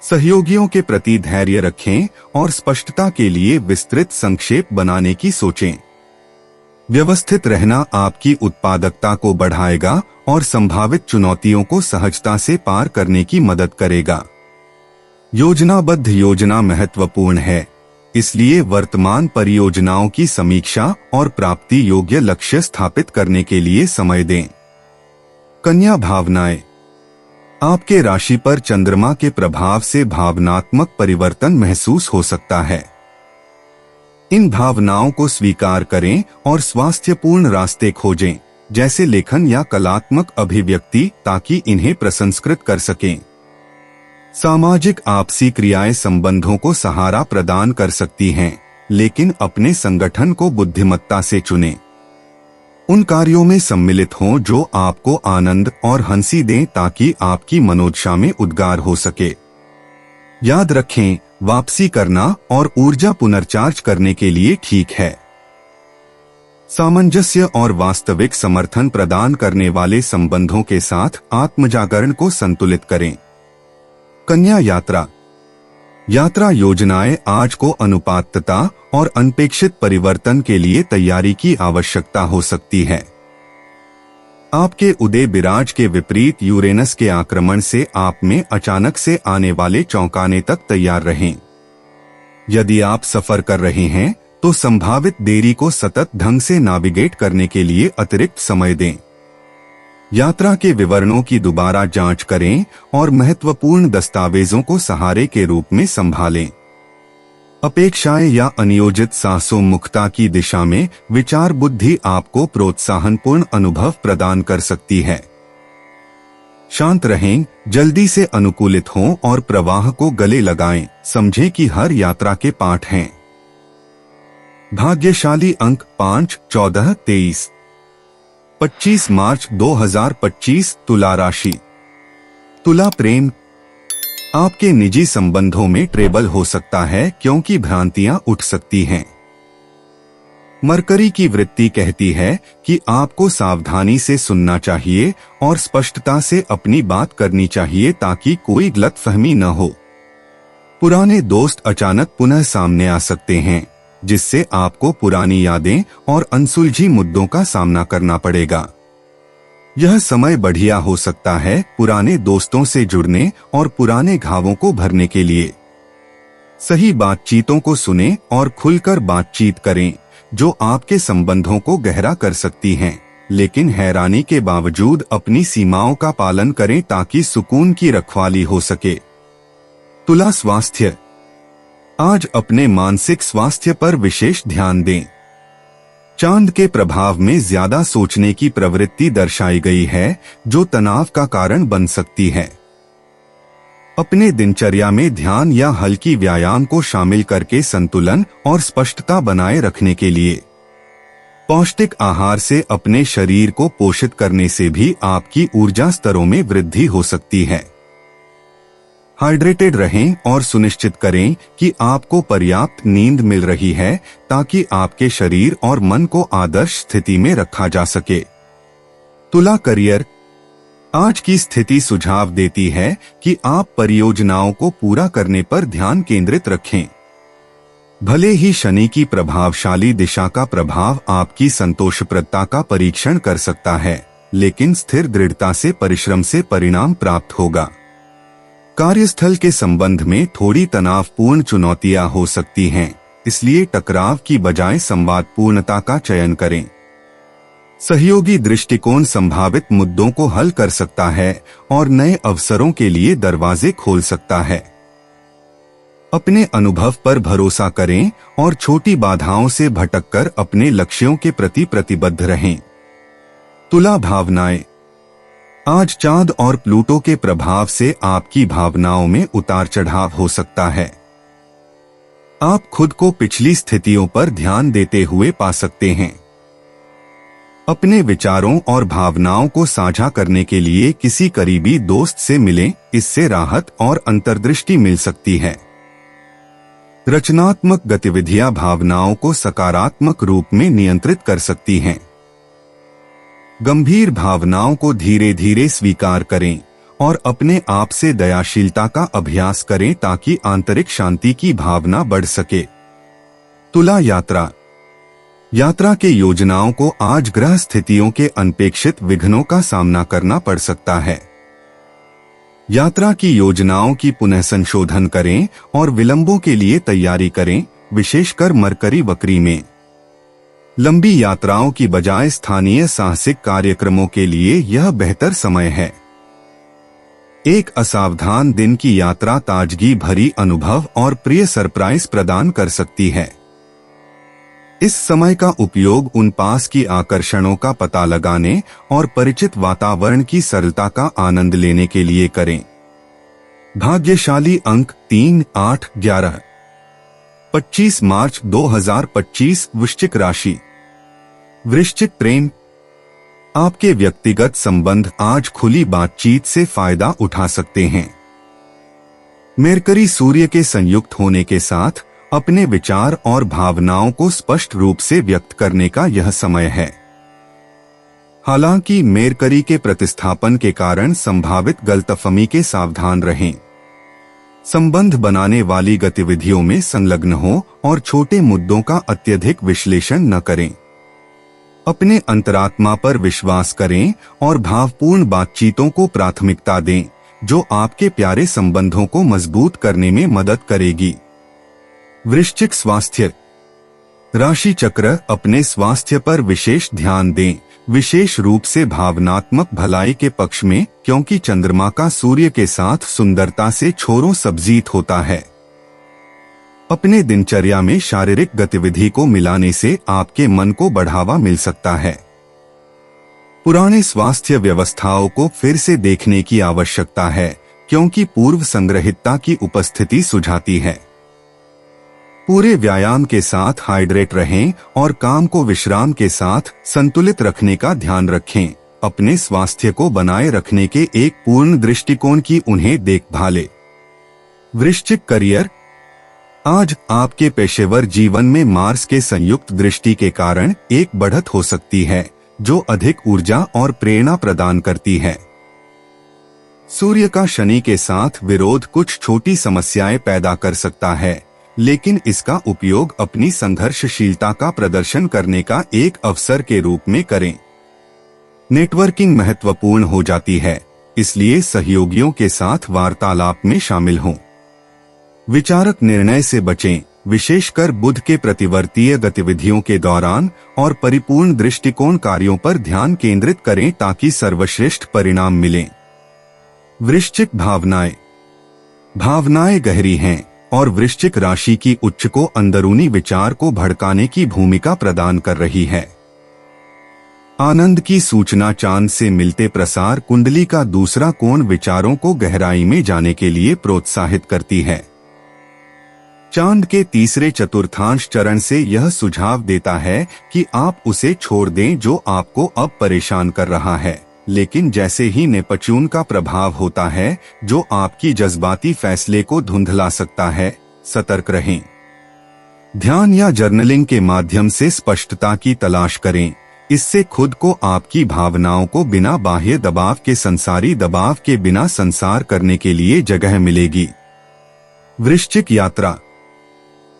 Speaker 2: सहयोगियों के प्रति धैर्य रखें और स्पष्टता के लिए विस्तृत संक्षेप बनाने की सोचें। व्यवस्थित रहना आपकी उत्पादकता को बढ़ाएगा और संभावित चुनौतियों को सहजता से पार करने की मदद करेगा। योजनाबद्ध योजना महत्वपूर्ण है, इसलिए वर्तमान परियोजनाओं की समीक्षा और प्राप्ति योग्य लक्ष्य स्थापित करने के लिए समय दें। कन्या भावनाएं। आपके राशि पर चंद्रमा के प्रभाव से भावनात्मक परिवर्तन महसूस हो सकता है। इन भावनाओं को स्वीकार करें और स्वास्थ्यपूर्ण रास्ते खोजें, जैसे लेखन या कलात्मक अभिव्यक्ति, ताकि इन्हें प्रसंस्कृत कर सकें। सामाजिक आपसी क्रियाएं संबंधों को सहारा प्रदान कर सकती हैं, लेकिन अपने संगठन को बुद्धिमत्ता से चुनें। उन कार्यों में सम्मिलित हों जो आपको आनंद और हंसी दें, ताकि आपकी मनोदशा में उद्गार हो सके। याद रखें, वापसी करना और ऊर्जा पुनर्चार्ज करने के लिए ठीक है। सामंजस्य और वास्तविक समर्थन प्रदान करने वाले संबंधों के साथ आत्मजागरण को संतुलित करें। कन्या यात्रा। यात्रा योजनाएं आज को अनुपातता और अनपेक्षित परिवर्तन के लिए तैयारी की आवश्यकता हो सकती है। आपके उदय विराज के विपरीत यूरेनस के आक्रमण से आप में अचानक से आने वाले चौंकाने तक तैयार रहें। यदि आप सफर कर रहे हैं तो संभावित देरी को सतत ढंग से नेविगेट करने के लिए अतिरिक्त समय दें। यात्रा के विवरणों की दोबारा जांच करें और महत्वपूर्ण दस्तावेजों को सहारे के रूप में संभालें। अपेक्षाएं या अनियोजित साहसोन्मुखता की दिशा में विचार बुद्धि आपको प्रोत्साहनपूर्ण अनुभव प्रदान कर सकती है। शांत रहें, जल्दी से अनुकूलित हों और प्रवाह को गले लगाएं। समझें कि हर यात्रा के पाठ हैं। भाग्यशाली अंक 5, 14, 23। 25 मार्च 2025 तुला राशि। तुला प्रेम। आपके निजी संबंधों में ट्रबल हो सकता है क्योंकि भ्रांतियां उठ सकती हैं। मरकरी की वृत्ति कहती है कि आपको सावधानी से सुनना चाहिए और स्पष्टता से अपनी बात करनी चाहिए ताकि कोई गलतफहमी न हो। पुराने दोस्त अचानक पुनः सामने आ सकते हैं, जिससे आपको पुरानी यादें और अनसुलझी मुद्दों का सामना करना पड़ेगा। यह समय बढ़िया हो सकता है पुराने दोस्तों से जुड़ने और पुराने घावों को भरने के लिए। सही बातचीतों को सुनें और खुलकर बातचीत करें, जो आपके संबंधों को गहरा कर सकती हैं, लेकिन हैरानी के बावजूद अपनी सीमाओं का पालन करें ताकि सुकून की रखवाली हो सके। तुला स्वास्थ्य। आज अपने मानसिक स्वास्थ्य पर विशेष ध्यान दें। चांद के प्रभाव में ज्यादा सोचने की प्रवृत्ति दर्शाई गई है, जो तनाव का कारण बन सकती है। अपने दिनचर्या में ध्यान या हल्की व्यायाम को शामिल करके संतुलन और स्पष्टता बनाए रखने के लिए पौष्टिक आहार से अपने शरीर को पोषित करने से भी आपकी ऊर्जा स्तरों में वृद्धि हो सकती है। हाइड्रेटेड रहें और सुनिश्चित करें कि आपको पर्याप्त नींद मिल रही है ताकि आपके शरीर और मन को आदर्श स्थिति में रखा जा सके। तुला करियर। आज की स्थिति सुझाव देती है कि आप परियोजनाओं को पूरा करने पर ध्यान केंद्रित रखें। भले ही शनि की प्रभावशाली दिशा का प्रभाव आपकी संतोषप्रदता का परीक्षण कर सकता है, लेकिन स्थिर दृढ़ता से परिश्रम से परिणाम प्राप्त होगा। कार्यस्थल के संबंध में थोड़ी तनावपूर्ण चुनौतियां हो सकती हैं, इसलिए टकराव की बजाय संवादपूर्णता का चयन करें। सहयोगी दृष्टिकोण संभावित मुद्दों को हल कर सकता है और नए अवसरों के लिए दरवाजे खोल सकता है। अपने अनुभव पर भरोसा करें और छोटी बाधाओं से भटककर अपने लक्ष्यों के प्रति प्रतिबद्ध रहें। तुला भावनाएं। आज चांद और प्लूटो के प्रभाव से आपकी भावनाओं में उतार चढ़ाव हो सकता है। आप खुद को पिछली स्थितियों पर ध्यान देते हुए पा सकते हैं। अपने विचारों और भावनाओं को साझा करने के लिए किसी करीबी दोस्त से मिलें, इससे राहत और अंतर्दृष्टि मिल सकती है। रचनात्मक गतिविधियां भावनाओं को सकारात्मक रूप में नियंत्रित कर सकती हैं। गंभीर भावनाओं को धीरे धीरे स्वीकार करें और अपने आप से दयाशीलता का अभ्यास करें ताकि आंतरिक शांति की भावना बढ़ सके। तुला यात्रा। यात्रा के योजनाओं को आज ग्रह स्थितियों के अनपेक्षित विघ्नों का सामना करना पड़ सकता है। यात्रा की योजनाओं की पुनः संशोधन करें और विलंबों के लिए तैयारी करें, विशेषकर मरकरी वक्री में। लंबी यात्राओं की बजाय स्थानीय साहसिक कार्यक्रमों के लिए यह बेहतर समय है। एक असावधान दिन की यात्रा ताजगी भरी अनुभव और प्रिय सरप्राइज प्रदान कर सकती है। इस समय का उपयोग उन पास की आकर्षणों का पता लगाने और परिचित वातावरण की सरलता का आनंद लेने के लिए करें। भाग्यशाली अंक 3, 8, 11। 25 मार्च 2025 वृश्चिक राशि। वृश्चिक प्रेम। आपके व्यक्तिगत संबंध आज खुली बातचीत से फायदा उठा सकते हैं। मरकरी सूर्य के संयुक्त होने के साथ अपने विचार और भावनाओं को स्पष्ट रूप से व्यक्त करने का यह समय है। हालांकि मरकरी के प्रतिस्थापन के कारण संभावित गलतफहमी के सावधान रहें। संबंध बनाने वाली गतिविधियों में संलग्न हो और छोटे मुद्दों का अत्यधिक विश्लेषण न करें। अपने अंतरात्मा पर विश्वास करें और भावपूर्ण बातचीतों को प्राथमिकता दें, जो आपके प्यारे संबंधों को मजबूत करने में मदद करेगी। वृश्चिक स्वास्थ्य। राशि चक्र, अपने स्वास्थ्य पर विशेष ध्यान दें, विशेष रूप से भावनात्मक भलाई के पक्ष में, क्योंकि चंद्रमा का सूर्य के साथ सुंदरता से छोरों सब्जीत होता है। अपने दिनचर्या में शारीरिक गतिविधि को मिलाने से आपके मन को बढ़ावा मिल सकता है। पुराने स्वास्थ्य व्यवस्थाओं को फिर से देखने की आवश्यकता है, क्योंकि पूर्व संग्रहितता की उपस्थिति सुझाती है। पूरे व्यायाम के साथ हाइड्रेट रहें और काम को विश्राम के साथ संतुलित रखने का ध्यान रखें। अपने स्वास्थ्य को बनाए रखने के एक पूर्ण दृष्टिकोण की उन्हें देखभालें। वृश्चिक करियर, आज आपके पेशेवर जीवन में मार्स के संयुक्त दृष्टि के कारण एक बढ़त हो सकती है, जो अधिक ऊर्जा और प्रेरणा प्रदान करती है। सूर्य का शनि के साथ विरोध कुछ छोटी समस्याएं पैदा कर सकता है, लेकिन इसका उपयोग अपनी संघर्षशीलता का प्रदर्शन करने का एक अवसर के रूप में करें। नेटवर्किंग महत्वपूर्ण हो जाती है, इसलिए सहयोगियों के साथ वार्तालाप में शामिल हों। विचारक निर्णय से बचें, विशेषकर बुध के प्रतिवर्तीय गतिविधियों के दौरान, और परिपूर्ण दृष्टिकोण कार्यों पर ध्यान केंद्रित करें ताकि सर्वश्रेष्ठ परिणाम मिलें। वृश्चिक भावनाएं गहरी हैं और वृश्चिक राशि की उच्च को अंदरूनी विचार को भड़काने की भूमिका प्रदान कर रही है। आनंद की सूचना चांद से मिलते प्रसार कुंडली का दूसरा कोण विचारों को गहराई में जाने के लिए प्रोत्साहित करती है। चांद के तीसरे चतुर्थांश चरण से यह सुझाव देता है कि आप उसे छोड़ दें जो आपको अब परेशान कर रहा है, लेकिन जैसे ही नेपच्यून का प्रभाव होता है जो आपकी जज्बाती फैसले को धुंधला सकता है, सतर्क रहें। ध्यान या जर्नलिंग के माध्यम से स्पष्टता की तलाश करें, इससे खुद को आपकी भावनाओं को बिना बाह्य दबाव के संसारी दबाव के बिना संसार करने के लिए जगह मिलेगी। वृश्चिक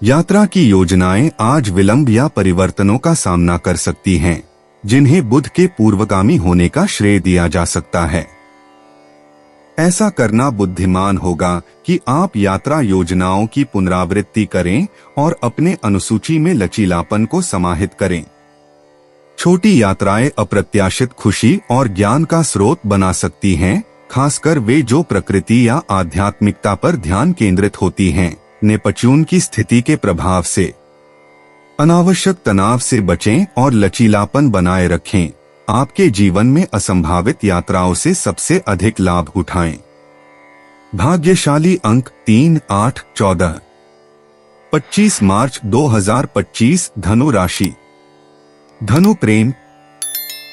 Speaker 2: यात्रा की योजनाएं आज विलंब या परिवर्तनों का सामना कर सकती हैं, जिन्हें बुध के पूर्वगामी होने का श्रेय दिया जा सकता है। ऐसा करना बुद्धिमान होगा कि आप यात्रा योजनाओं की पुनरावृत्ति करें और अपने अनुसूची में लचीलापन को समाहित करें। छोटी यात्राएं अप्रत्याशित खुशी और ज्ञान का स्रोत बना सकती हैं, खासकर वे जो प्रकृति या आध्यात्मिकता पर ध्यान केंद्रित होती हैं। नेपच्यून की स्थिति के प्रभाव से अनावश्यक तनाव से बचें और लचीलापन बनाए रखें। आपके जीवन में असंभावित यात्राओं से सबसे अधिक लाभ उठाएं। भाग्यशाली अंक 3, 8, 14। 25 मार्च 2025 धनु राशि। धनु प्रेम,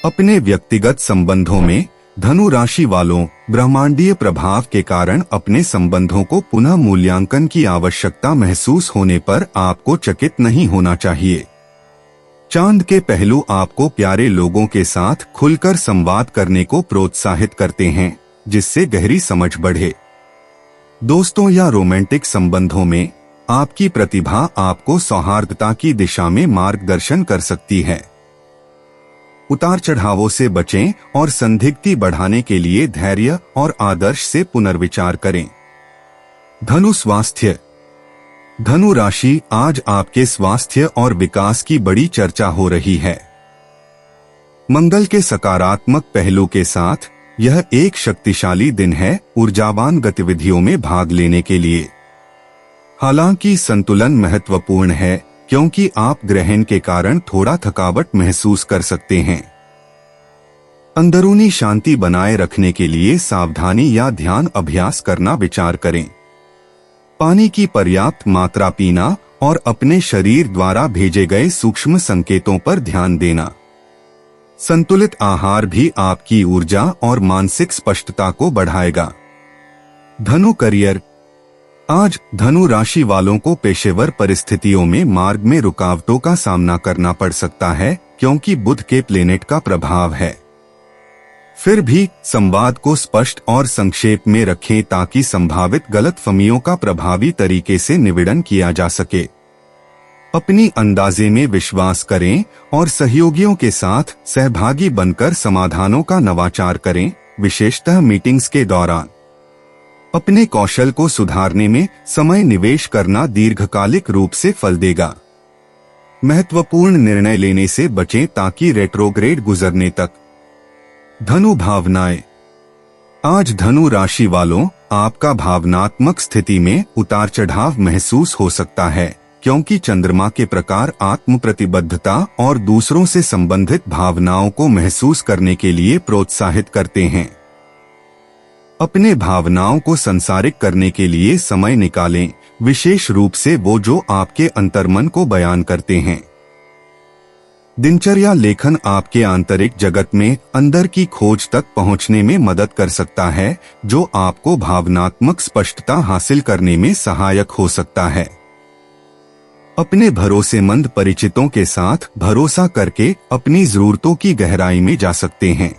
Speaker 2: अपने व्यक्तिगत संबंधों में धनु राशि वालों ब्रह्मांडीय प्रभाव के कारण अपने संबंधों को पुनः मूल्यांकन की आवश्यकता महसूस होने पर आपको चकित नहीं होना चाहिए। चांद के पहलू आपको प्यारे लोगों के साथ खुलकर संवाद करने को प्रोत्साहित करते हैं, जिससे गहरी समझ बढ़े। दोस्तों या रोमांटिक संबंधों में आपकी प्रतिभा आपको सौहार्दता की दिशा में मार्गदर्शन कर सकती है। उतार चढ़ावों से बचें और संदिग्धि बढ़ाने के लिए धैर्य और आदर्श से पुनर्विचार करें। धनु स्वास्थ्य। धनु राशि, आज आपके स्वास्थ्य और विकास की बड़ी चर्चा हो रही है। मंगल के सकारात्मक पहलू के साथ यह एक शक्तिशाली दिन है ऊर्जावान गतिविधियों में भाग लेने के लिए। हालांकि संतुलन महत्वपूर्ण है, क्योंकि आप ग्रहण के कारण थोड़ा थकावट महसूस कर सकते हैं। अंदरूनी शांति बनाए रखने के लिए सावधानी या ध्यान अभ्यास करना विचार करें। पानी की पर्याप्त मात्रा पीना और अपने शरीर द्वारा भेजे गए सूक्ष्म संकेतों पर ध्यान देना। संतुलित आहार भी आपकी ऊर्जा और मानसिक स्पष्टता को बढ़ाएगा। धनु करियर। आज धनु राशि वालों को पेशेवर परिस्थितियों में मार्ग में रुकावटों का सामना करना पड़ सकता है, क्योंकि बुध के प्लेनेट का प्रभाव है। फिर भी संवाद को स्पष्ट और संक्षेप में रखें ताकि संभावित गलतफहमियों का प्रभावी तरीके से निवेदन किया जा सके। अपनी अंदाजे में विश्वास करें और सहयोगियों के साथ सहभागी बनकर समाधानों का नवाचार करें, विशेषतः मीटिंग्स के दौरान। अपने कौशल को सुधारने में समय निवेश करना दीर्घकालिक रूप से फल देगा। महत्वपूर्ण निर्णय लेने से बचें ताकि रेट्रोग्रेड गुजरने तक। धनु भावनाएं। आज धनु राशि वालों, आपका भावनात्मक स्थिति में उतार चढ़ाव महसूस हो सकता है, क्योंकि चंद्रमा के प्रकार आत्म प्रतिबद्धता और दूसरों से संबंधित भावनाओं को महसूस करने के लिए प्रोत्साहित करते हैं। अपने भावनाओं को संसारिक करने के लिए समय निकालें, विशेष रूप से वो जो आपके अंतर्मन को बयान करते हैं। दिनचर्या लेखन आपके आंतरिक जगत में अंदर की खोज तक पहुंचने में मदद कर सकता है, जो आपको भावनात्मक स्पष्टता हासिल करने में सहायक हो सकता है। अपने भरोसेमंद परिचितों के साथ भरोसा करके अपनी जरूरतों की गहराई में जा सकते हैं।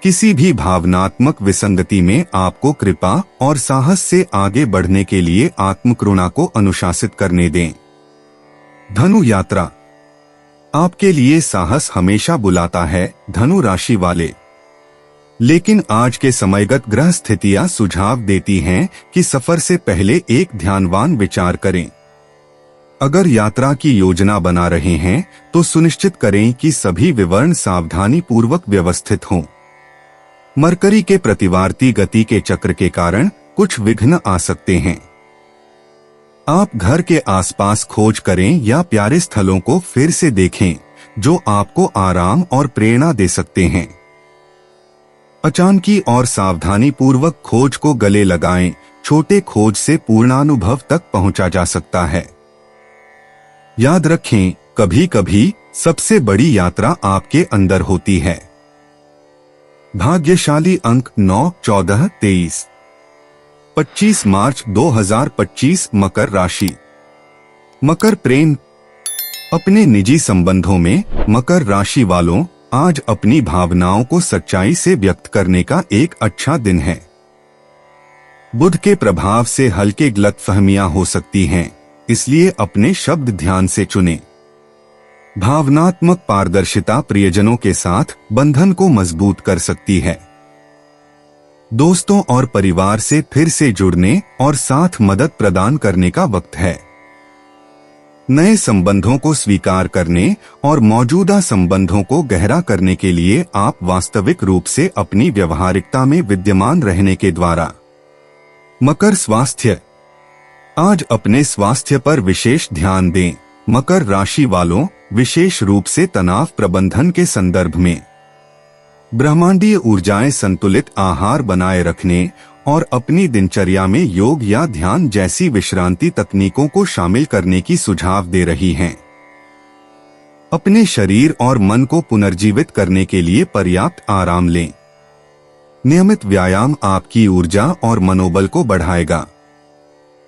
Speaker 2: किसी भी भावनात्मक विसंगति में आपको कृपा और साहस से आगे बढ़ने के लिए आत्मकरुणा को अनुशासित करने दें। धनु यात्रा। आपके लिए साहस हमेशा बुलाता है धनु राशि वाले, लेकिन आज के समयगत ग्रह स्थितियां सुझाव देती हैं कि सफर से पहले एक ध्यानवान विचार करें। अगर यात्रा की योजना बना रहे हैं तो सुनिश्चित करें कि सभी विवरण सावधानी पूर्वक व्यवस्थित हों। मरकरी के प्रतिवार्ती गति के चक्र के कारण कुछ विघ्न आ सकते हैं। आप घर के आसपास खोज करें या प्यारे स्थलों को फिर से देखें जो आपको आराम और प्रेरणा दे सकते हैं। अचानकी और सावधानी पूर्वक खोज को गले लगाएं, छोटे खोज से पूर्णानुभव तक पहुंचा जा सकता है। याद रखें, कभी कभी सबसे बड़ी यात्रा आपके अंदर होती है। भाग्यशाली अंक 9, 14, 23। 25 मार्च 2025 मकर राशि। मकर प्रेम। अपने निजी संबंधों में मकर राशि वालों, आज अपनी भावनाओं को सच्चाई से व्यक्त करने का एक अच्छा दिन है। बुध के प्रभाव से हल्के गलतफहमियां हो सकती हैं, इसलिए अपने शब्द ध्यान से चुनें। भावनात्मक पारदर्शिता प्रियजनों के साथ बंधन को मजबूत कर सकती है। दोस्तों और परिवार से फिर से जुड़ने और साथ मदद प्रदान करने का वक्त है। नए संबंधों को स्वीकार करने और मौजूदा संबंधों को गहरा करने के लिए आप वास्तविक रूप से अपनी व्यवहारिकता में विद्यमान रहने के द्वारा। मकर स्वास्थ्य। आज अपने स्वास्थ्य पर विशेष ध्यान दें। मकर राशि वालों, विशेष रूप से तनाव प्रबंधन के संदर्भ में ब्रह्मांडीय ऊर्जाएं संतुलित आहार बनाए रखने और अपनी दिनचर्या में योग या ध्यान जैसी विश्रांति तकनीकों को शामिल करने की सुझाव दे रही हैं। अपने शरीर और मन को पुनर्जीवित करने के लिए पर्याप्त आराम लें। नियमित व्यायाम आपकी ऊर्जा और मनोबल को बढ़ाएगा।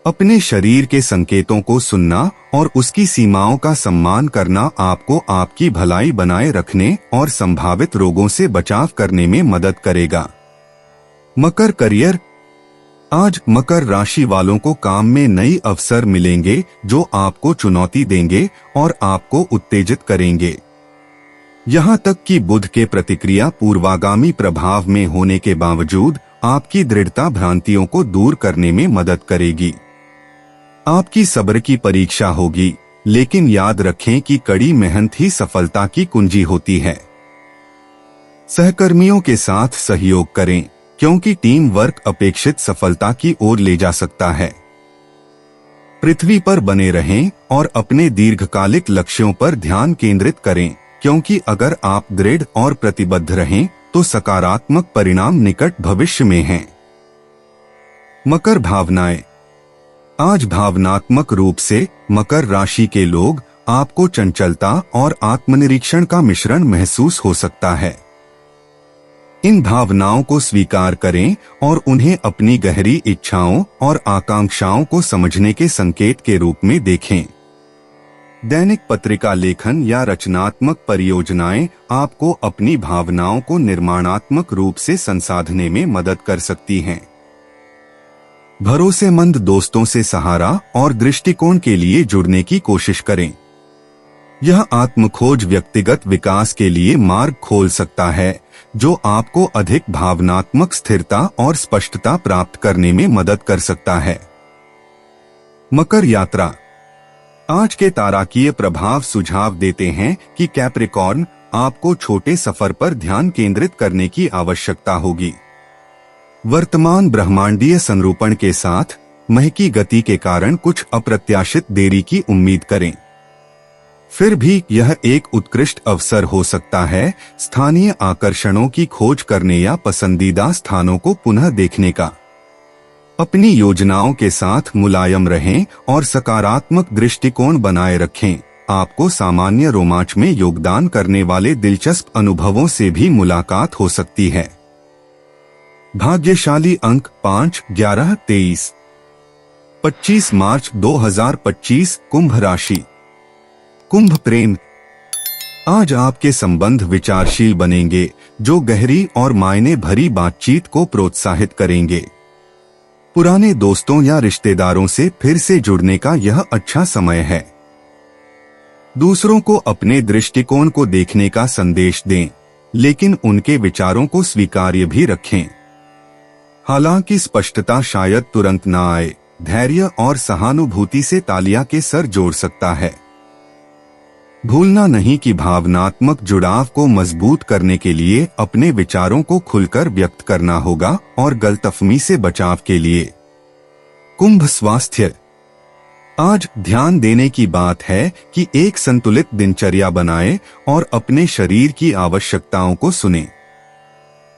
Speaker 2: अपने शरीर के संकेतों को सुनना और उसकी सीमाओं का सम्मान करना आपको आपकी भलाई बनाए रखने और संभावित रोगों से बचाव करने में मदद करेगा। मकर करियर। आज मकर राशि वालों को काम में नई अवसर मिलेंगे जो आपको चुनौती देंगे और आपको उत्तेजित करेंगे। यहाँ तक कि बुध के प्रतिक्रिया पूर्वागामी प्रभाव में होने के बावजूद आपकी दृढ़ता भ्रांतियों को दूर करने में मदद करेगी। आपकी सब्र की परीक्षा होगी, लेकिन याद रखें कि कड़ी मेहनत ही सफलता की कुंजी होती है। सहकर्मियों के साथ सहयोग करें, क्योंकि टीम वर्क अपेक्षित सफलता की ओर ले जा सकता है। पृथ्वी पर बने रहें और अपने दीर्घकालिक लक्ष्यों पर ध्यान केंद्रित करें, क्योंकि अगर आप दृढ़ और प्रतिबद्ध रहें तो सकारात्मक परिणाम निकट भविष्य में हैं। मकर भावनाएं। आज भावनात्मक रूप से मकर राशि के लोग आपको चंचलता और आत्मनिरीक्षण का मिश्रण महसूस हो सकता है। इन भावनाओं को स्वीकार करें और उन्हें अपनी गहरी इच्छाओं और आकांक्षाओं को समझने के संकेत के रूप में देखें। दैनिक पत्रिका लेखन या रचनात्मक परियोजनाएं आपको अपनी भावनाओं को निर्माणात्मक रूप से संसाधने में मदद कर सकती हैं। भरोसेमंद दोस्तों से सहारा और दृष्टिकोण के लिए जुड़ने की कोशिश करें। यह आत्मखोज व्यक्तिगत विकास के लिए मार्ग खोल सकता है, जो आपको अधिक भावनात्मक स्थिरता और स्पष्टता प्राप्त करने में मदद कर सकता है। मकर यात्रा। आज के ताराकीय प्रभाव सुझाव देते हैं कि कैप्रिकॉर्न, आपको छोटे सफर पर ध्यान केंद्रित करने की आवश्यकता होगी। वर्तमान ब्रह्मांडीय संरूपण के साथ मह की गति के कारण कुछ अप्रत्याशित देरी की उम्मीद करें। फिर भी यह एक उत्कृष्ट अवसर हो सकता है स्थानीय आकर्षणों की खोज करने या पसंदीदा स्थानों को पुनः देखने का। अपनी योजनाओं के साथ मुलायम रहें और सकारात्मक दृष्टिकोण बनाए रखें। आपको सामान्य रोमांच में योगदान करने वाले दिलचस्प अनुभवों से भी मुलाकात हो सकती है। भाग्यशाली अंक 5, 11, 23। 25 मार्च 2025 कुंभ राशि। कुंभ प्रेम। आज आपके संबंध विचारशील बनेंगे, जो गहरी और मायने भरी बातचीत को प्रोत्साहित करेंगे। पुराने दोस्तों या रिश्तेदारों से फिर से जुड़ने का यह अच्छा समय है। दूसरों को अपने दृष्टिकोण को देखने का संदेश दें, लेकिन उनके विचारों को स्वीकार्य भी रखें। हालांकि स्पष्टता शायद तुरंत न आए, धैर्य और सहानुभूति से तालियां के सर जोड़ सकता है। भूलना नहीं कि भावनात्मक जुड़ाव को मजबूत करने के लिए अपने विचारों को खुलकर व्यक्त करना होगा और गलतफहमी से बचाव के लिए। कुंभ स्वास्थ्य। आज ध्यान देने की बात है कि एक संतुलित दिनचर्या बनाएं और अपने शरीर की आवश्यकताओं को सुनें।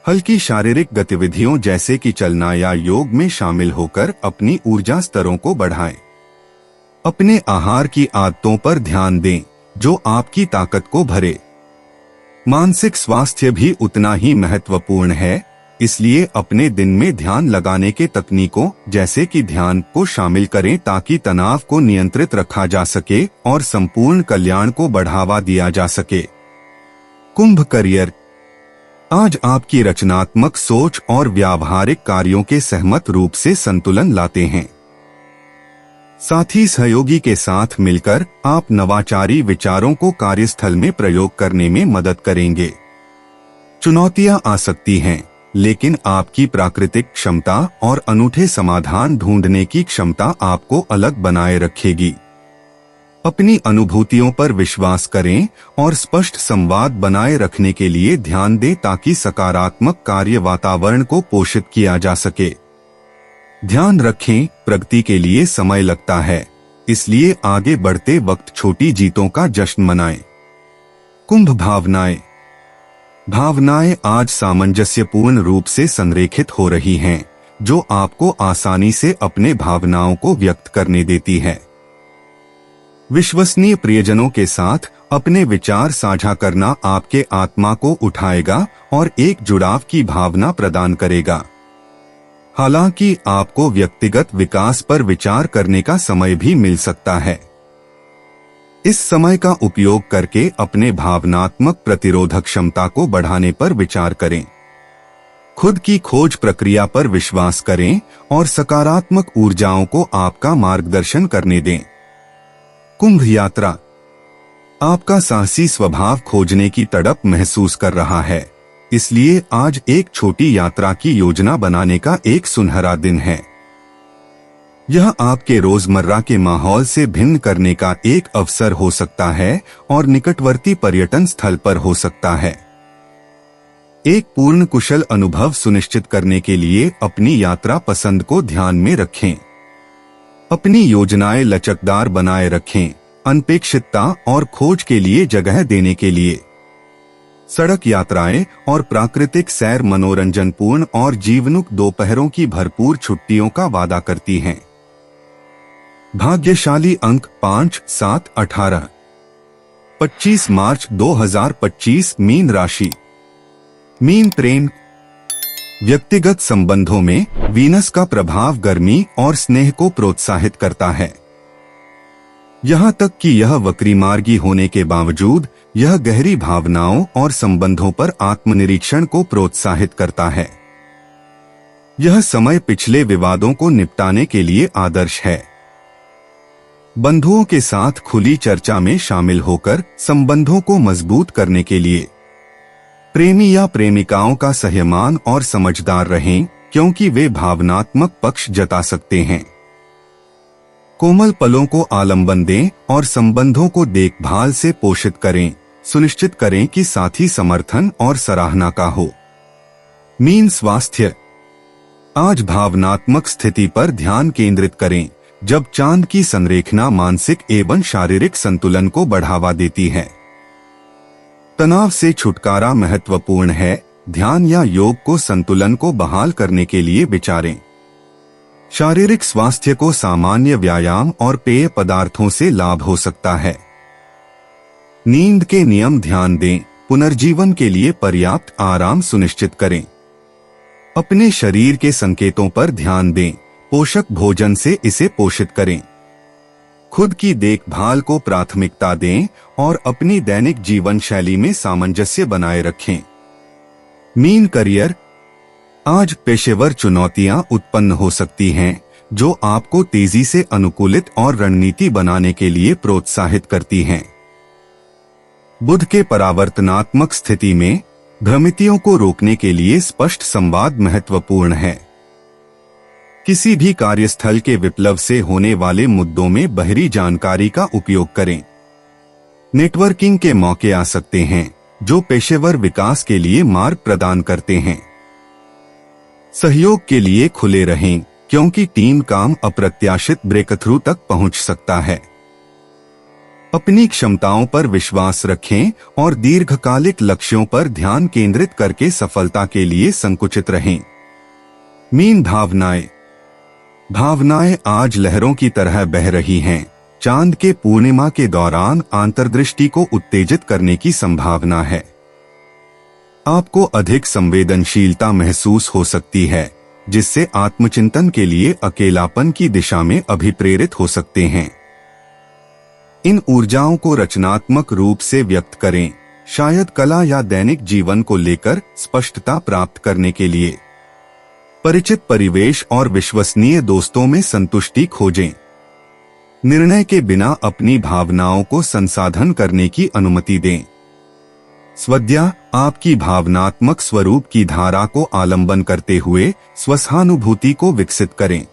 Speaker 2: हल्की शारीरिक गतिविधियों जैसे कि चलना या योग में शामिल होकर अपनी ऊर्जा स्तरों को बढ़ाएं। अपने आहार की आदतों पर ध्यान दें, जो आपकी ताकत को भरे। मानसिक स्वास्थ्य भी उतना ही महत्वपूर्ण है, इसलिए अपने दिन में ध्यान लगाने के तकनीकों जैसे कि ध्यान को शामिल करें ताकि तनाव को नियंत्रित रखा जा सके और संपूर्ण कल्याण को बढ़ावा दिया जा सके। कुंभ करियर। आज आपकी रचनात्मक सोच और व्यावहारिक कार्यों के सहमत रूप से संतुलन लाते हैं। साथी सहयोगी के साथ मिलकर आप नवाचारी विचारों को कार्यस्थल में प्रयोग करने में मदद करेंगे। चुनौतियां आ सकती हैं, लेकिन आपकी प्राकृतिक क्षमता और अनूठे समाधान ढूंढने की क्षमता आपको अलग बनाए रखेगी। अपनी अनुभूतियों पर विश्वास करें और स्पष्ट संवाद बनाए रखने के लिए ध्यान दें ताकि सकारात्मक कार्य वातावरण को पोषित किया जा सके। ध्यान रखें, प्रगति के लिए समय लगता है, इसलिए आगे बढ़ते वक्त छोटी जीतों का जश्न मनाएं। कुंभ भावनाएं। भावनाएं आज सामंजस्यपूर्ण रूप से संरेखित हो रही हैं, जो आपको आसानी से अपने भावनाओं को व्यक्त करने देती है। विश्वसनीय प्रियजनों के साथ अपने विचार साझा करना आपके आत्मा को उठाएगा और एक जुड़ाव की भावना प्रदान करेगा। हालांकि आपको व्यक्तिगत विकास पर विचार करने का समय भी मिल सकता है। इस समय का उपयोग करके अपने भावनात्मक प्रतिरोधक क्षमता को बढ़ाने पर विचार करें। खुद की खोज प्रक्रिया पर विश्वास करें और सकारात्मक ऊर्जाओं को आपका मार्गदर्शन करने दें। कुंभ यात्रा। आपका साहसी स्वभाव खोजने की तड़प महसूस कर रहा है, इसलिए आज एक छोटी यात्रा की योजना बनाने का एक सुनहरा दिन है। यह आपके रोजमर्रा के माहौल से भिन्न करने का एक अवसर हो सकता है और निकटवर्ती पर्यटन स्थल पर हो सकता है। एक पूर्ण कुशल अनुभव सुनिश्चित करने के लिए अपनी यात्रा पसंद को ध्यान में रखें। अपनी योजनाएं लचकदार बनाए रखें, अनपेक्षितता और खोज के लिए जगह देने के लिए। सड़क यात्राएं और प्राकृतिक सैर मनोरंजनपूर्ण और जीवनुक दोपहरों की भरपूर छुट्टियों का वादा करती हैं। भाग्यशाली अंक 5, 7, 18। 25 मार्च 2025 मीन राशि। मीन प्रेम। व्यक्तिगत संबंधों में वीनस का प्रभाव गर्मी और स्नेह को प्रोत्साहित करता है। यहाँ तक कि यह वक्रीमार्गी होने के बावजूद यह गहरी भावनाओं और संबंधों पर आत्मनिरीक्षण को प्रोत्साहित करता है। यह समय पिछले विवादों को निपटाने के लिए आदर्श है। बंधुओं के साथ खुली चर्चा में शामिल होकर संबंधों को मजबूत करने के लिए। प्रेमी या प्रेमिकाओं का संयमन और समझदार रहें, क्योंकि वे भावनात्मक पक्ष जता सकते हैं। कोमल पलों को आलंबन दें और संबंधों को देखभाल से पोषित करें। सुनिश्चित करें कि साथी समर्थन और सराहना का हो। मीन स्वास्थ्य। आज भावनात्मक स्थिति पर ध्यान केंद्रित करें, जब चांद की संरेखना मानसिक एवं शारीरिक संतुलन को बढ़ावा देती है। तनाव से छुटकारा महत्वपूर्ण है। ध्यान या योग को संतुलन को बहाल करने के लिए विचारें। शारीरिक स्वास्थ्य को सामान्य व्यायाम और पेय पदार्थों से लाभ हो सकता है। नींद के नियम ध्यान दें। पुनर्जीवन के लिए पर्याप्त आराम सुनिश्चित करें। अपने शरीर के संकेतों पर ध्यान दें। पोषक भोजन से इसे पोषित करें। खुद की देखभाल को प्राथमिकता दें और अपनी दैनिक जीवन शैली में सामंजस्य बनाए रखें। Mean career. आज पेशेवर चुनौतियां उत्पन्न हो सकती हैं, जो आपको तेजी से अनुकूलित और रणनीति बनाने के लिए प्रोत्साहित करती हैं। बुध के परावर्तनात्मक स्थिति में भ्रमितियों को रोकने के लिए स्पष्ट संवाद महत्वपूर्ण है। किसी भी कार्यस्थल के विप्लव से होने वाले मुद्दों में बाहरी जानकारी का उपयोग करें। नेटवर्किंग के मौके आ सकते हैं, जो पेशेवर विकास के लिए मार्ग प्रदान करते हैं। सहयोग के लिए खुले रहें, क्योंकि टीम काम अप्रत्याशित ब्रेकथ्रू तक पहुंच सकता है। अपनी क्षमताओं पर विश्वास रखें और दीर्घकालिक लक्ष्यों पर ध्यान केंद्रित करके सफलता के लिए संकुचित रहें। मीन भावनाएं। भावनाएं आज लहरों की तरह बह रही हैं। चांद के पूर्णिमा के दौरान अंतर्दृष्टि को उत्तेजित करने की संभावना है। आपको अधिक संवेदनशीलता महसूस हो सकती है, जिससे आत्मचिंतन के लिए अकेलापन की दिशा में अभिप्रेरित हो सकते हैं। इन ऊर्जाओं को रचनात्मक रूप से व्यक्त करें, शायद कला या दैनिक जीवन को लेकर स्पष्टता प्राप्त करने के लिए। परिचित परिवेश और विश्वसनीय दोस्तों में संतुष्टि खोजें। निर्णय के बिना अपनी भावनाओं को संसाधन करने की अनुमति दें। स्वद्या। आपकी भावनात्मक स्वरूप की धारा को आलंबन करते हुए स्वसहानुभूति को विकसित करें।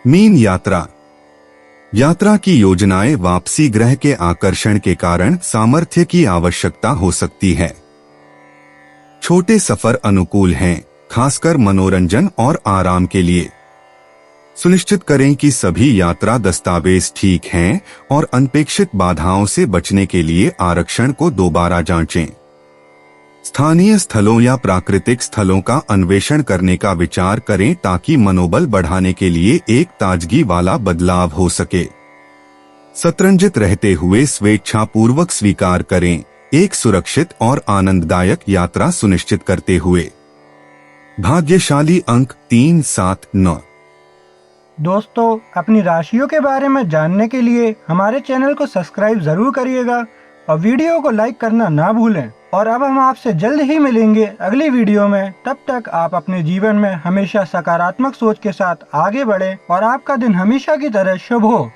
Speaker 2: मीन यात्रा। यात्रा की योजनाएं वापसी ग्रह के आकर्षण के कारण सामर्थ्य की आवश्यकता हो सकती है। छोटे सफर अनुकूल हैं, खासकर मनोरंजन और आराम के लिए। सुनिश्चित करें कि सभी यात्रा दस्तावेज ठीक हैं और अनपेक्षित बाधाओं से बचने के लिए आरक्षण को दोबारा जांचें। स्थानीय स्थलों या प्राकृतिक स्थलों का अन्वेषण करने का विचार करें, ताकि मनोबल बढ़ाने के लिए एक ताजगी वाला बदलाव हो सके। शतरंजित रहते हुए स्वेच्छापूर्वक स्वीकार करें, एक सुरक्षित और आनंददायक यात्रा सुनिश्चित करते हुए। भाग्यशाली अंक 3, 7, 9।
Speaker 1: दोस्तों, अपनी राशियों के बारे में जानने के लिए हमारे चैनल को सब्सक्राइब जरूर करिएगा और वीडियो को लाइक करना ना भूलें। और अब हम आपसे जल्द ही मिलेंगे अगली वीडियो में। तब तक आप अपने जीवन में हमेशा सकारात्मक सोच के साथ आगे बढ़ें और आपका दिन हमेशा की तरह शुभ हो।